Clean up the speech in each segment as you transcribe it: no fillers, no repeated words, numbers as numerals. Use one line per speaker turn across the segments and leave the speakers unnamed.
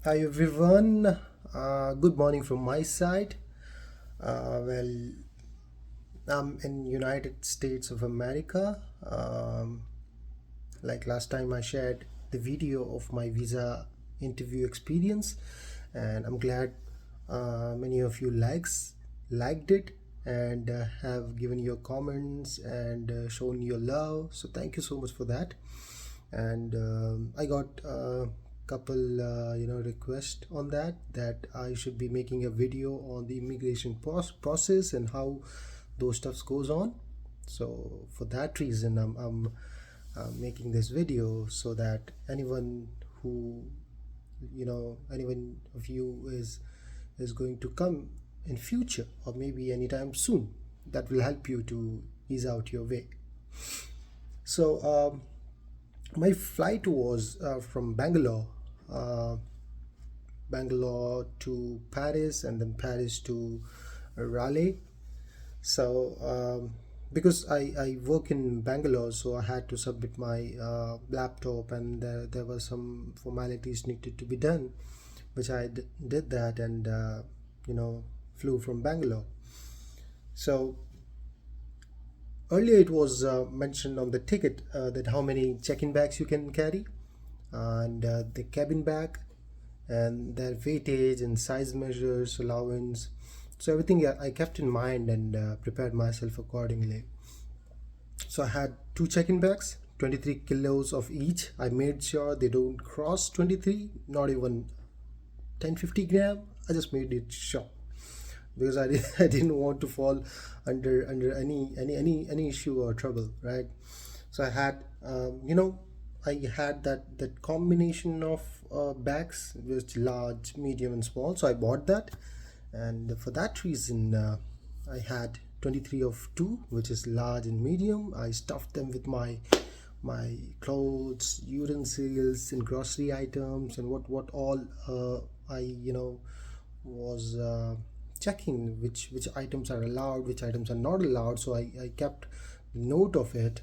Hi everyone, good morning from my side. Well, I'm in United States of America. Like last time I shared the video of my visa interview experience, and I'm glad many of you liked it and have given your comments and shown your love. So thank you so much for that. And I got a couple requests on that I should be making a video on the immigration process and how those stuffs goes on. So for that reason I'm making this video so that who anyone of you is going to come in future or maybe anytime soon, that will help you to ease out your way. So my flight was from uh, Bangalore to Paris, and then Paris to Raleigh. So because I work in Bangalore, so I had to submit my laptop, and there were some formalities needed to be done, which did that, and you know flew from Bangalore. So earlier it was mentioned on the ticket that how many check-in bags you can carry, and the cabin bag and their weightage and size measures, allowance. So everything I kept in mind and prepared myself accordingly. So I had two check-in bags, 23 kilos of each. I made sure they don't cross 23, not even 10-50 gram. I just made it sure because I didn't want to fall under any issue or trouble, right? So I had I had that combination of bags, which large, medium, and small. So I bought that, and for that reason I had 23 of two, which is large and medium. I stuffed them with my clothes, utensils, and grocery items, and what all I was checking which items are allowed, which items are not allowed. So I kept note of it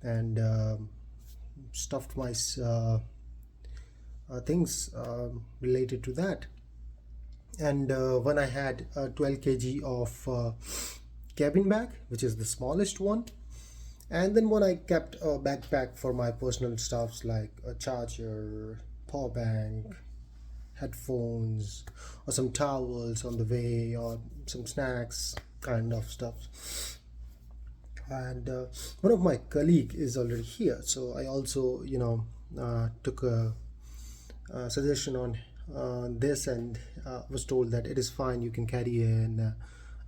and stuffed my things related to that. And when I had 12 kg of cabin bag, which is the smallest one, and then when I kept a backpack for my personal stuffs like a charger, power bank, headphones, or some towels on the way, or some snacks kind of stuff. And one of my colleague is already here, so I also took a suggestion on this, and was told that it is fine, you can carry in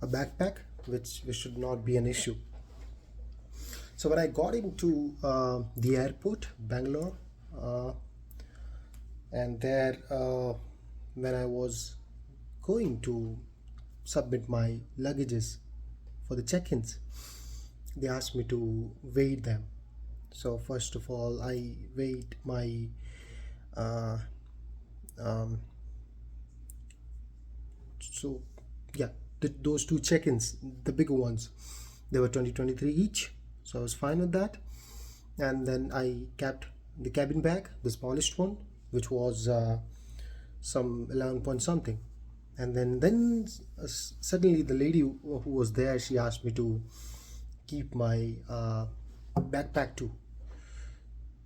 a backpack, which should not be an issue. So when I got into the airport, Bangalore, uh, and there when I was going to submit my luggages for the check-ins, they asked me to weigh them. So first of all, I weighed my uh, um, so yeah, those two check-ins, the bigger ones, they were 2023 each, so I was fine with that. And then I kept the cabin bag, the smallest one, which was some 11 point something. And then suddenly the lady who was there, she asked me to keep my backpack too,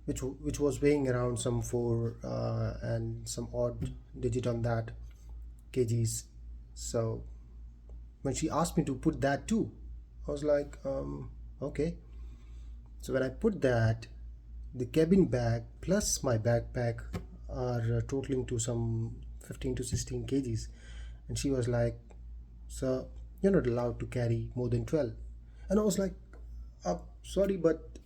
which was weighing around some 4 and some odd digit on that kgs. So when she asked me to put that too, I was like, okay. So when I put that, the cabin bag plus my backpack are totaling to some 15 to 16 kgs. And she was like, "Sir, you're not allowed to carry more than 12." And I was like, sorry, but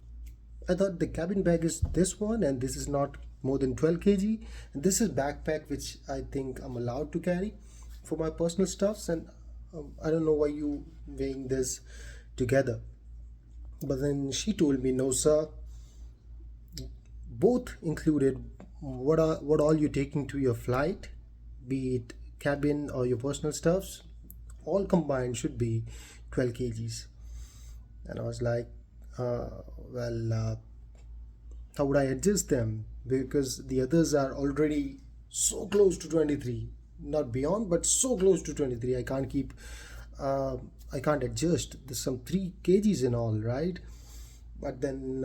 I thought the cabin bag is this one, and this is not more than 12 kg. And this is backpack, which I think I'm allowed to carry for my personal stuffs. And I don't know why you weighing this together. But then she told me, no, sir, both included, what all you taking to your flight, be it cabin or your personal stuffs, all combined should be 12 kgs. And I was like, uh, well, how would I adjust them? Because the others are already so close to 23, not beyond, but so close to 23. I can't keep, uh, I can't adjust. There's some 3 kgs in all, right? But then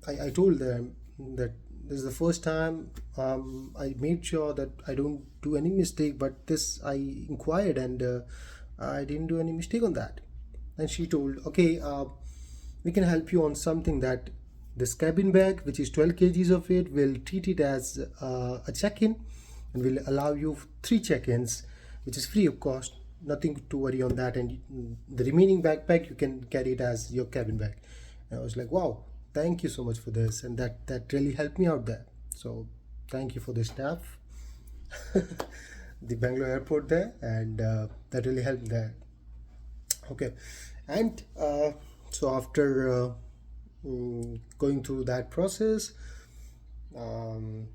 I told them that this is the first time. I made sure that I don't do any mistake, but this I inquired, and I didn't do any mistake on that. And she told, okay, we can help you on something, that this cabin bag, which is 12 kgs of it, will treat it as a check-in, and will allow you 3 check-ins, which is free of cost. Nothing to worry on that, and the remaining backpack you can carry it as your cabin bag. And I was like, wow, thank you so much for this, and that really helped me out there. So thank you for the staff, the Bangalore airport there, and that really helped there. Okay, and so after going through that process, um,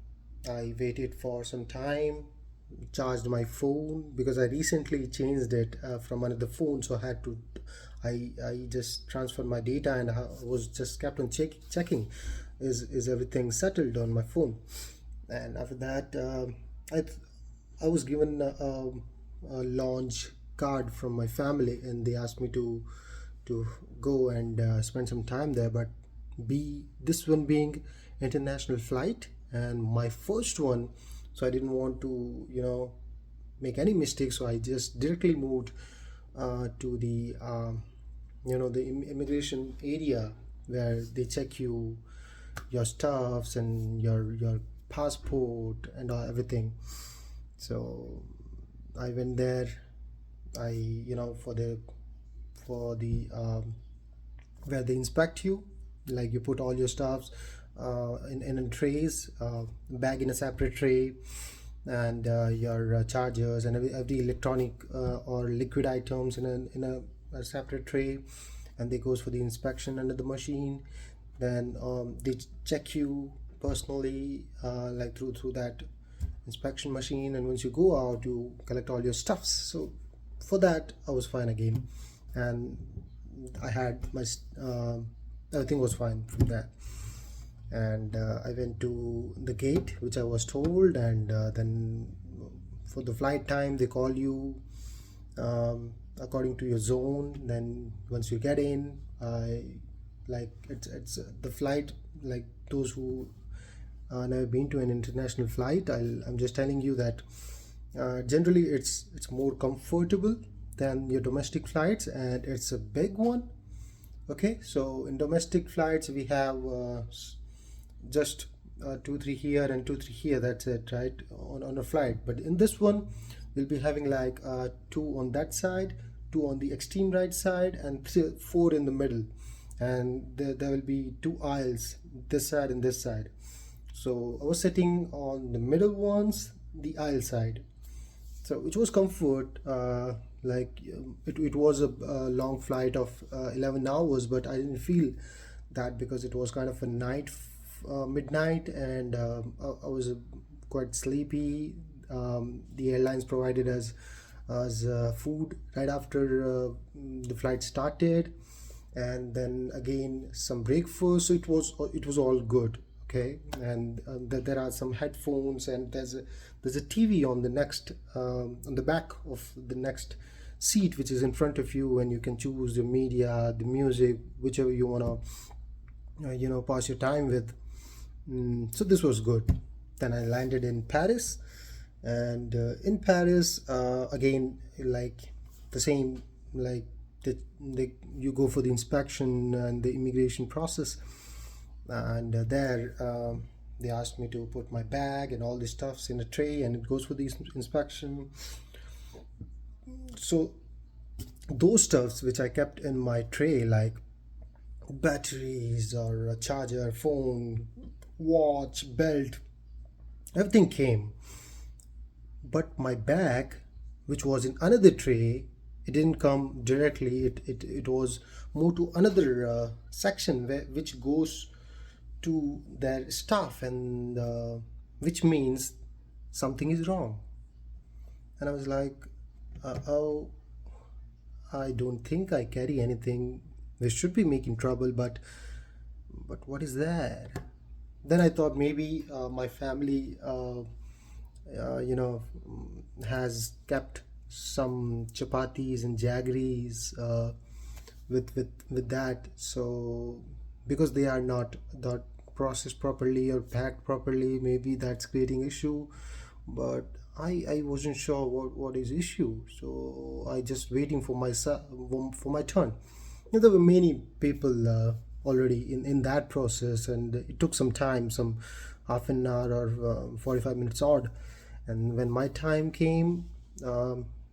I waited for some time, charged my phone because I recently changed it from another phone, so I had to. I just transferred my data, and I was just kept on checking, is everything settled on my phone. And after that, I was given a launch card from my family, and they asked me to go and spend some time there. But be this one being international flight and my first one, so I didn't want to make any mistakes. So I just directly moved to the the immigration area, where they check your stuffs and your passport and everything. So I went there. I for the where they inspect you, like you put all your stuffs in trays, bag in a separate tray, and your chargers and every electronic or liquid items in a separate tray, and they goes for the inspection under the machine. Then they check you personally, like through that inspection machine, and once you go out, you collect all your stuffs. So for that, I was fine again, and I had my everything was fine from that. And I went to the gate, which I was told, and then for the flight time, they call you according to your zone. Then once you get in, like it's the flight, like those who never been to an international flight, I'm just telling you that generally it's more comfortable than your domestic flights, and it's a big one. Okay, so in domestic flights we have just 2 3 here and 2 3 here, that's it, right, on a flight. But in this one, we'll be having like two on that side, two on the extreme right side, and four in the middle. And there will be two aisles, this side and this side. So I was sitting on the middle ones, the aisle side, so which was comfort. It was a long flight of 11 hours, but I didn't feel that because it was kind of a midnight, and I was quite sleepy. The airlines provided us food right after the flight started, and then again some breakfast. So it was all good. Okay, and there are some headphones, and there's a TV on the back of the next seat, which is in front of you, and you can choose the media, the music, whichever you want to pass your time with. So this was good. Then I landed in Paris, and in Paris, again, like the same, like you go for the inspection and the immigration process, and there they asked me to put my bag and all the stuffs in a tray, and it goes for the inspection. So those stuffs which I kept in my tray, like batteries or a charger, phone, watch, belt, everything came. But my bag, which was in another tray, it didn't come directly. It was moved to another section which goes to their staff, and which means something is wrong. And I was like, oh, I don't think I carry anything. They should be making trouble, but what is that? Then I thought maybe my family has kept some chapatis and jaggeries with that. So because they are not processed properly or packed properly, maybe that's creating issue. But I wasn't sure what is issue, so I just waiting for for my turn. There were many people already in that process, and it took some time, some half an hour or 45 minutes odd. And when my time came,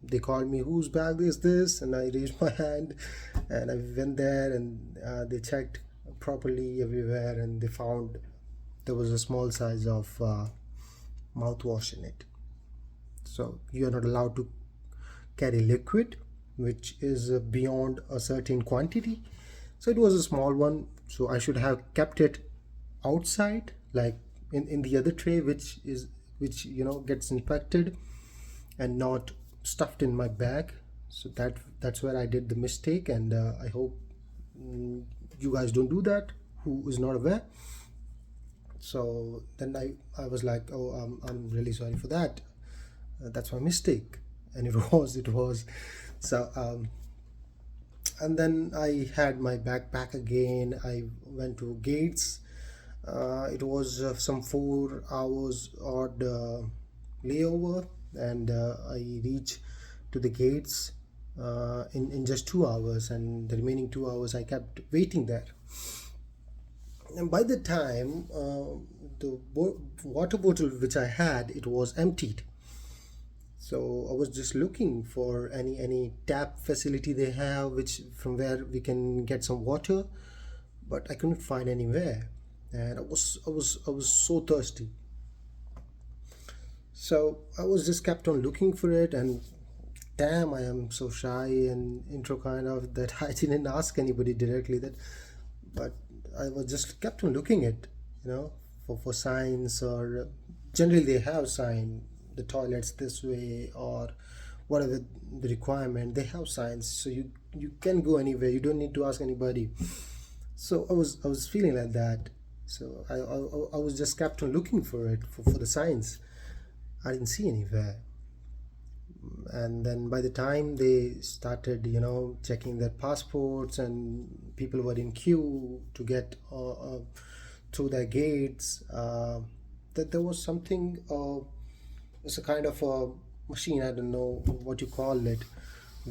they called me, whose bag is this? And I raised my hand, and I went there, and they checked properly everywhere, and they found there was a small size of mouthwash in it. So you are not allowed to carry liquid which is beyond a certain quantity. So it was a small one, so I should have kept it outside, like in the other tray, which gets infected, and not stuffed in my bag. So that's where I did the mistake, and I hope you guys don't do that, who is not aware. So then I was like, oh, I'm really sorry for that. That's my mistake. And it was. So and then I had my backpack again. I went to gates. It was some 4 hours odd layover, and I reached to the gates in just 2 hours, and the remaining 2 hours I kept waiting there. And by the time the water bottle which I had, it was emptied. So I was just looking for any tap facility they have, which from where we can get some water, but I couldn't find anywhere, and I was so thirsty. So I was just kept on looking for it, and damn, I am so shy and intro kind of that I didn't ask anybody directly that, but I was just kept on looking it, for signs, or generally they have sign the toilets this way, or whatever the requirement, they have signs, so you can go anywhere, you don't need to ask anybody. So I was feeling like that. So I was just kept on looking for it, for the signs. I didn't see anywhere. And then by the time they started checking their passports, and people were in queue to get through their gates, that there was something, it's a kind of a machine, I don't know what you call it,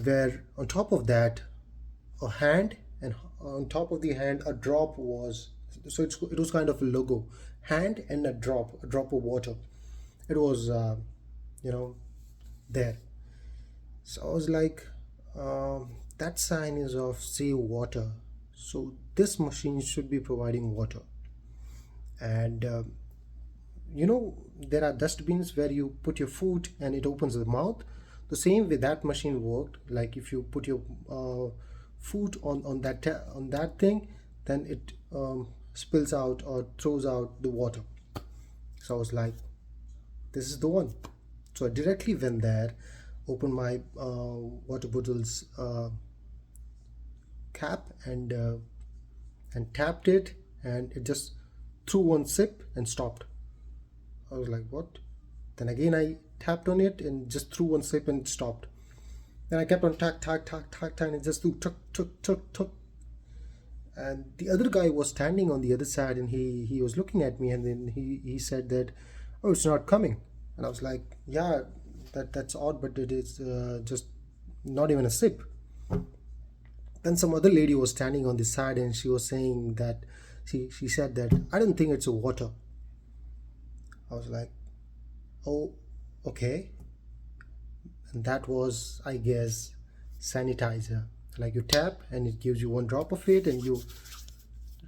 where on top of that a hand, and on top of the hand a drop was, so it was kind of a logo, hand and a drop of water. It was you know there. So I was like, that sign is of save water, so this machine should be providing water. And there are dustbins where you put your foot and it opens the mouth. The same way that machine worked, like if you put your foot on that thing, then it spills out or throws out the water. So I was like, this is the one. So I directly went there, opened my water bottle's cap, and tapped it, and it just threw one sip and stopped. I was like, what? Then again I tapped on it and just threw one sip and stopped. Then I kept on tack, tack, tack, tack, tack, and it just threw tuck, tuck, tuck, tuck. And the other guy was standing on the other side, and he was looking at me, and then he said that, oh, it's not coming. And I was like, yeah, that's odd, but it is just not even a sip. Then some other lady was standing on the side, and she was saying that, she said that, I don't think it's a water. I was like, oh, okay. And that was, I guess, sanitizer. Like you tap and it gives you one drop of it and you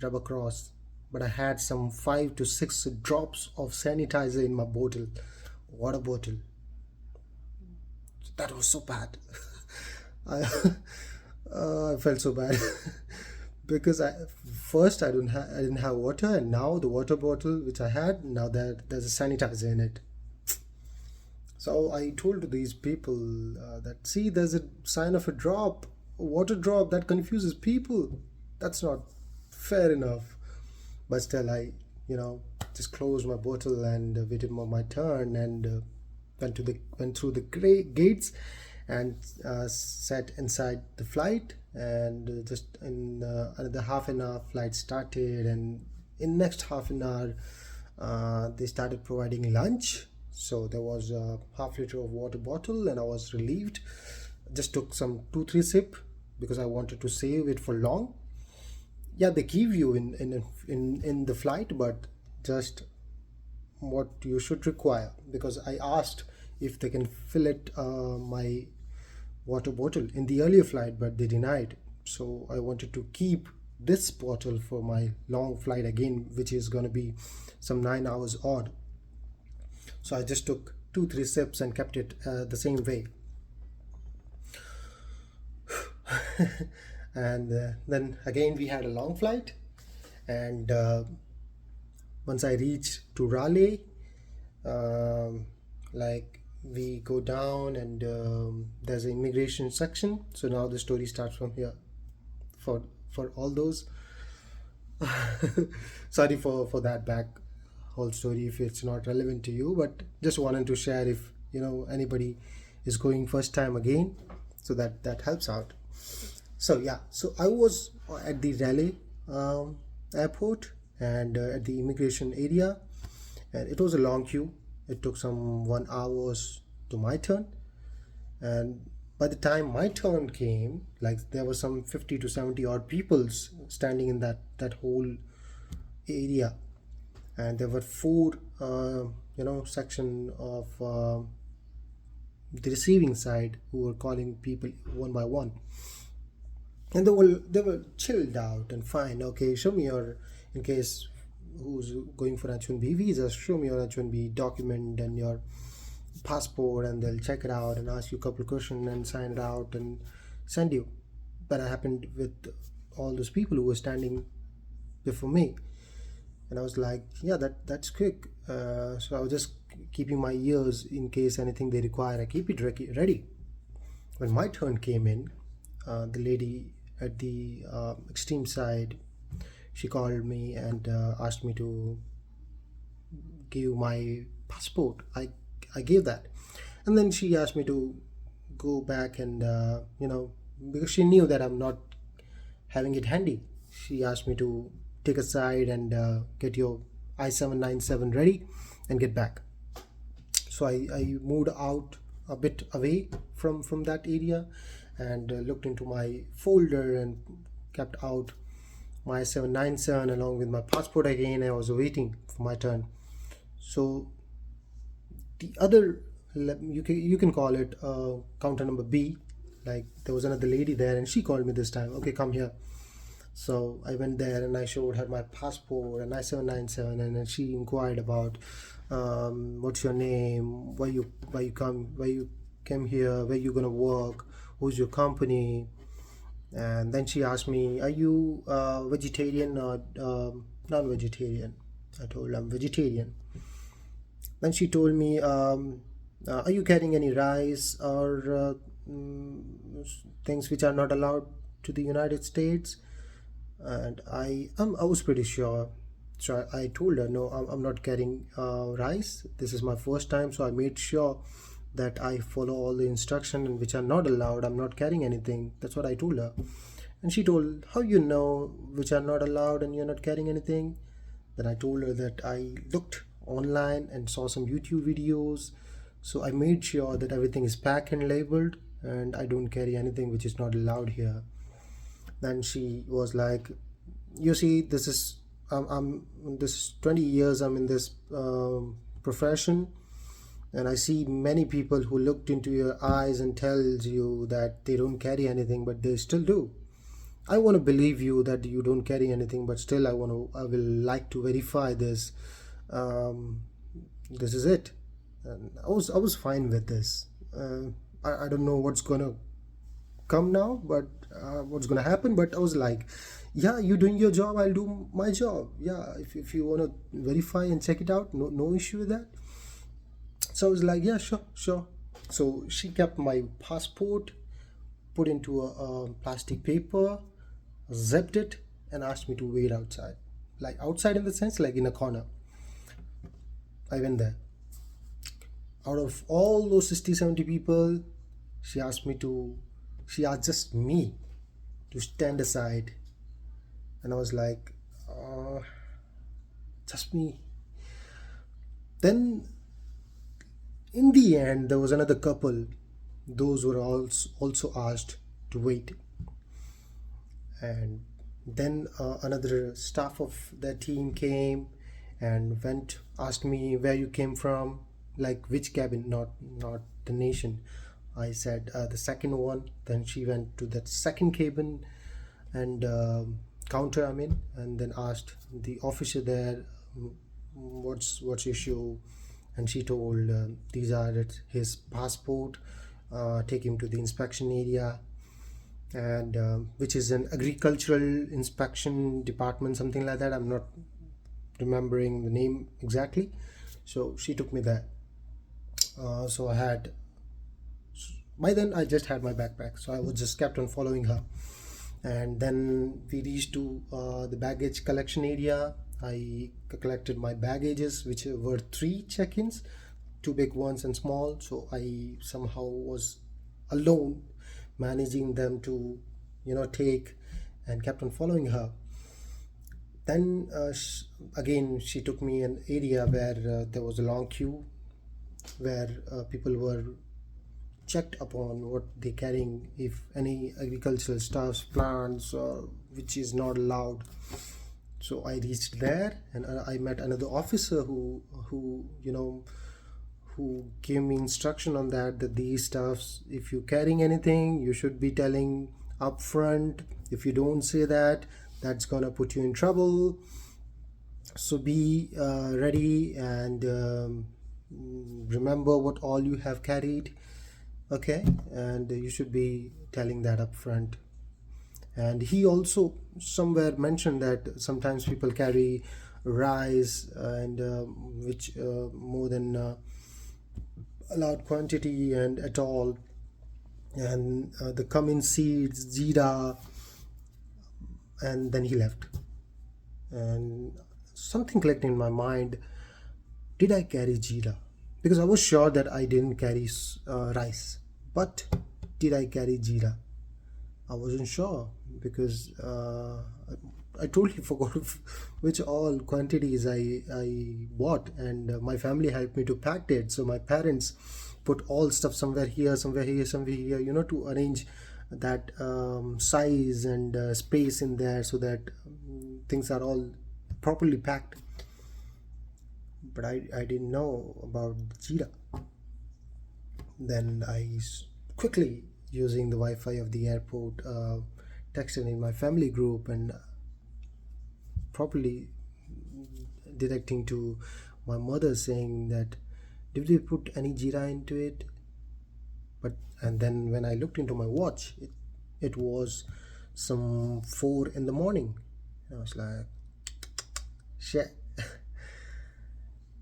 rub across. But I had some 5 to 6 drops of sanitizer in my bottle, water bottle. That was so bad. I, I felt so bad because first I didn't have water, and now the water bottle which I had, now there's a sanitizer in it. So I told these people that, see, there's a sign of a water drop, that confuses people. That's not fair enough. But still, I just closed my bottle and waited for my turn, and went through the gates and sat inside the flight, and just in another half an hour flight started, and in next half an hour they started providing lunch. So there was a half liter of water bottle, and I was relieved. Just took some 2 3 sip because I wanted to save it for long. Yeah, they give you in the flight, but just what you should require, because I asked if they can fill it my water bottle in the earlier flight, but they denied. So I wanted to keep this bottle for my long flight again, which is going to be some 9 hours odd. So I just took 2 3 sips and kept it the same way. And then again we had a long flight, and once I reached to Raleigh, um, like we go down, and there's an immigration section. So now the story starts from here for all those. Sorry for that back whole story if it's not relevant to you, but just wanted to share if anybody is going first time again, so that helps out. So yeah, so I was at the Raleigh airport, and at the immigration area, and it was a long queue. It took some 1 hours to my turn, and by the time my turn came, like there were some 50 to 70 odd peoples standing in that whole area, and there were four section of the receiving side who were calling people one by one, and they were chilled out and fine. Okay, show me your, in case who's going for H1B visa, show me your H1B document and your passport, and they'll check it out and ask you a couple of questions and sign it out and send you. But it happened with all those people who were standing before me, and I was like, yeah, that's quick. So I was just keeping my ears in case anything they require. I keep it ready. When my turn came in, the lady at the extreme side, she called me and asked me to give my passport. I gave that, and then she asked me to go back and because she knew that I'm not having it handy, she asked me to take a side and get your I-797 ready and get back. So I moved out a bit away from that area, and looked into my folder and kept out my 797 along with my passport again. I was waiting for my turn. So the other, you can call it counter number B, like there was another lady there, and she called me this time. Okay, come here. So I went there and I showed her my passport and I-797, and then she inquired about what's your name, why you came here, where you gonna work, who's your company. And then she asked me, are you vegetarian or non-vegetarian? I told her I'm vegetarian. Then she told me, are you carrying any rice or things which are not allowed to the United States? And I was pretty sure. So I told her, no, I'm not carrying rice. This is my first time, so I made sure that I follow all the instructions, and which are not allowed. I'm not carrying anything. That's what I told her. And she told, how you know which are not allowed and you're not carrying anything? Then I told her that I looked online and saw some YouTube videos. So I made sure that everything is packed and labeled, and I don't carry anything which is not allowed here. Then she was like, you see, this is this 20 years I'm in this profession, and I see many people who looked into your eyes and tells you that they don't carry anything, but they still do. I want to believe you that you don't carry anything, but still I will like to verify this. um, this is it. And I was fine with this. I don't know what's gonna come now, but what's gonna happen, but I was like, yeah, you doing your job, I'll do my job. Yeah, if you want to verify and check it out, no issue with that. So I was like, yeah, sure. So she kept my passport, put into a plastic paper, zipped it, and asked me to wait outside, like outside in the sense like in a corner. I went there. Out of all those 60, 70 people, she asked me to, she asked just me to stand aside. And I was like, uh, just me. Then in the end, there was another couple. Those were also asked to wait. And then another staff of the team came and went, asked me where you came from, like which cabin, not the nation. I said the second one. Then she went to that second cabin and counter, I mean, and then asked the officer there, what's your issue? And she told, these are his passport. Take him to the inspection area, and which is an agricultural inspection department, something like that. I'm not remembering the name exactly. So she took me there. So I had, by then I just had my backpack, so I was just kept on following her. And then we reached to the baggage collection area. I collected my baggages, which were three check-ins, two big ones and small. So I somehow was alone managing them to, take, and kept on following her. Then again, she took me an area where there was a long queue, where people were checked upon what they carrying, if any agricultural stuffs, plants, which is not allowed. So I reached there, and I met another officer who gave me instruction on that these stuffs, if you're carrying anything, you should be telling upfront. If you don't say that, that's gonna put you in trouble. So be ready, and remember what all you have carried. Okay, and you should be telling that up front. And he also somewhere mentioned that sometimes people carry rice, and which more than allowed quantity and at all, and the cumin seeds, jeera. And then he left, and something clicked in my mind. Did I carry jeera? Because I was sure that I didn't carry rice, but did I carry jeera? I wasn't sure, because I totally forgot which all quantities I bought, and my family helped me to pack it. So my parents put all stuff somewhere here, somewhere here, somewhere here, to arrange that size and space in there, so that things are all properly packed. But I didn't know about jeera. Then I quickly, using the Wi-Fi of the airport, texted in my family group, and properly directing to my mother, saying that, did we put any jeera into it? And then when I looked into my watch, it was some 4 in the morning. I was like, shit.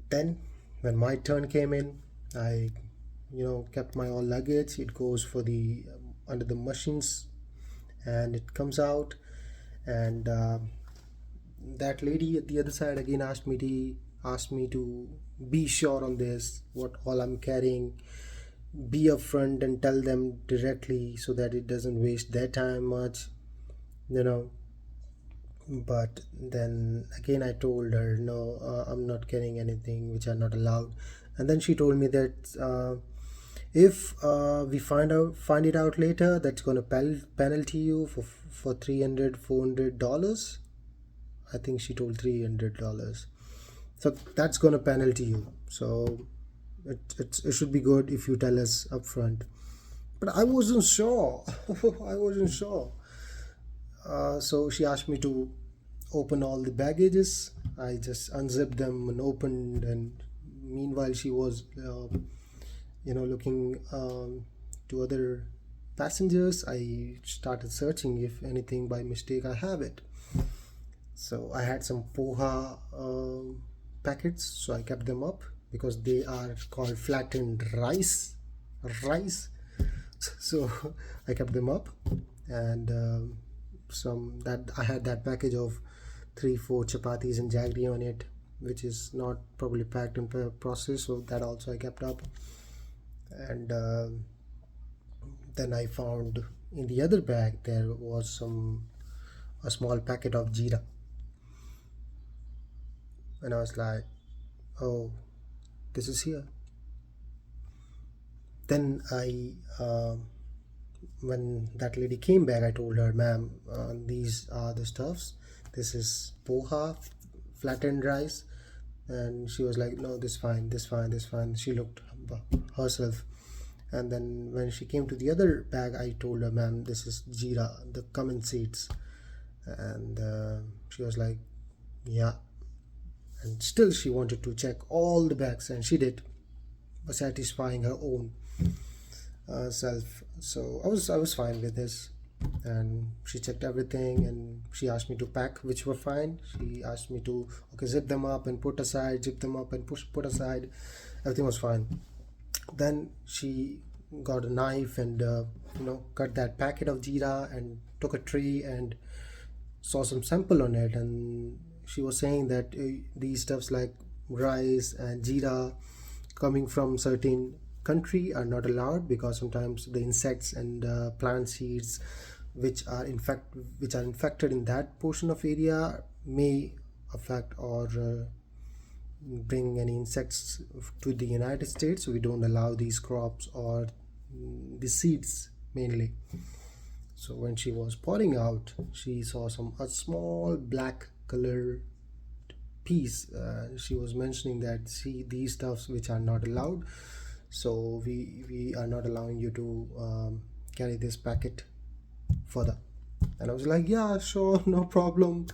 Then when my turn came in, I kept my all luggage. It goes for the under the machines, and it comes out. And that lady at the other side again asked me to be sure on this, what all I'm carrying, be upfront and tell them directly, so that it doesn't waste their time much, you know but then again I told her, no, I'm not carrying anything which are not allowed. And then she told me that if we find it out later, that's going to penalty you for 300 $400. I think she told $300. So that's going to penalty you. So it should be good if you tell us upfront. But I wasn't sure. I wasn't sure. So she asked me to open all the baggages. I just unzipped them and opened, and meanwhile she was looking to other passengers. I started searching if anything by mistake I have it. So I had some poha packets, so I kept them up, because they are called flattened rice. So I kept them up, and some that I had that package of 3-4 chapatis and jaggery on it. which is not properly packed and processed, so that also I kept up. And then I found in the other bag there was a small packet of jeera, and I was like, oh, this is here. Then when that lady came back, I told her, ma'am, these are the stuffs. This is poha, flattened rice. And she was like, no, this fine, this fine, this fine. She looked herself. And then when she came to the other bag, I told her, ma'am, this is jeera, the cumin seeds. And she was like, yeah. And still she wanted to check all the bags, and she did, satisfying her own self. So I was fine with this, and she checked everything, and she asked me to pack, which were fine. She asked me to, okay, zip them up and put aside, zip them up and put aside. Everything was fine. Then she got a knife and cut that packet of jeera and took a tray and saw some sample on it, and she was saying that these stuffs like rice and jeera coming from certain country are not allowed, because sometimes the insects and plant seeds which are infected in that portion of area may affect or bring any insects to the United States. So we don't allow these crops or the seeds mainly. So when she was pouring out, she saw a small black color piece. She was mentioning that, see, these stuffs which are not allowed, so we are not allowing you to carry this packet further. And I was like, yeah, sure, no problem.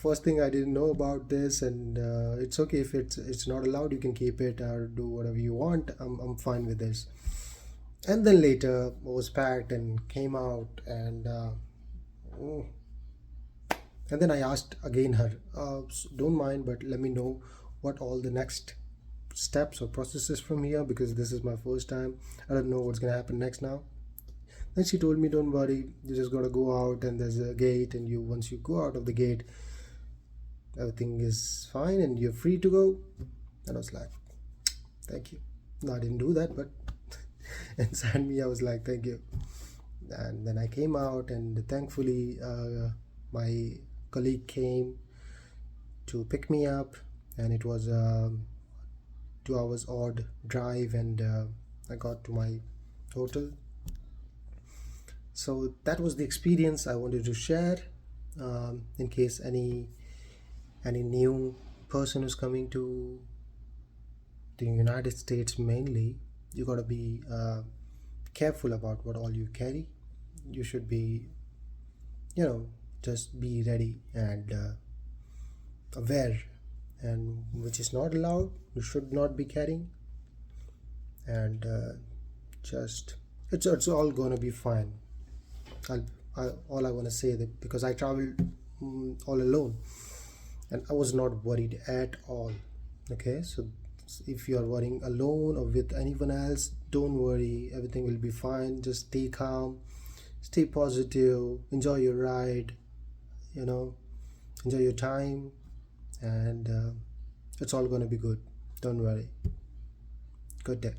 First thing, I didn't know about this, and it's okay if it's not allowed. You can keep it or do whatever you want. I'm fine with this. And then later it was packed and came out, and mm, and then I asked again her, don't mind, but let me know what all the next steps or processes from here, because this is my first time. I don't know what's gonna happen next now. Then she told me, don't worry, you just gotta go out, and there's a gate, and you once you go out of the gate, everything is fine and you're free to go. And I was like, thank you. No, I didn't do that, but inside me I was like, thank you. And then I came out, and thankfully my colleague came to pick me up, and it was a 2 hours odd drive, and I got to my hotel. So that was the experience I wanted to share. In case any new person who's coming to the United States, mainly, you got to be careful about what all you carry. You should be, just be ready and aware, and which is not allowed, you should not be carrying. And just it's all gonna be fine. I'll, all I want to say, that because I traveled all alone, and I was not worried at all. Okay, so if you are worrying alone or with anyone else, don't worry, everything will be fine. Just stay calm, stay positive, enjoy your ride, you know enjoy your time, and it's all going to be good. Don't worry. Good day.